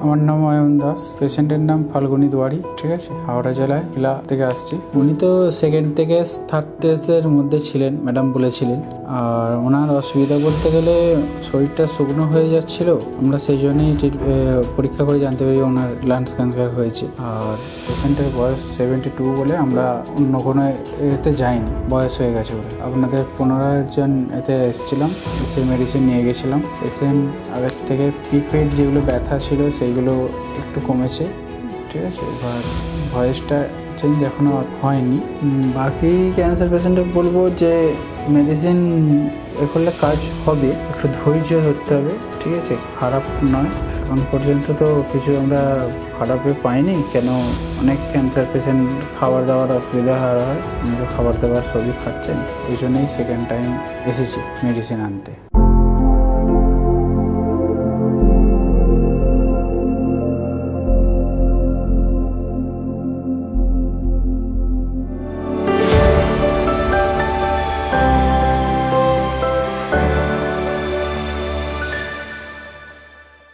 আমার নাম অয়ন দাস, পেশেন্টের নাম ফাল্গুনী দুয়ারি, ঠিক আছে, হাওড়া জেলায় কিলা থেকে আসছি। উনি তো সেকেন্ড থেকে থার্ড স্টেজের মধ্যে ছিলেন, ম্যাডাম বলেছিলেন। আর ওনার অসুবিধা বলতে গেলে শরীরটা শুকনো হয়ে যাচ্ছিল, আমরা সেই জন্যই পরীক্ষা করে জানতে পারি ওনার লাংস ক্যান্সার হয়েছে। আর পেশেন্টের বয়স 72 বলে আমরা অন্য কোনো এতে যাইনি, বয়স হয়ে গেছে বলে। আপনাদের 15 জন এতে এসেছিলাম, এসে মেডিসিন নিয়ে গেছিলাম। পেশেন্ট আগের থেকে পিক পেট যেগুলো ব্যথা ছিল সেইগুলো একটু কমেছে, ঠিক আছে। এবার ভয়েসটা চেঞ্জ এখনও হয়নি। বাকি ক্যান্সার পেশেন্টকে বলবো যে মেডিসিন এ করলে কাজ হবে, একটু ধৈর্য ধরতে হবে, ঠিক আছে, খারাপ নয়। এখন পর্যন্ত তো কিছু আমরা খারাপে পাইনি, কেন অনেক ক্যান্সার পেশেন্ট খাবার দাবার অসুবিধা হয়, খাবার দাবার সবই খাচ্ছেন, ওই জন্যই সেকেন্ড টাইম এসেছি মেডিসিন আনতে।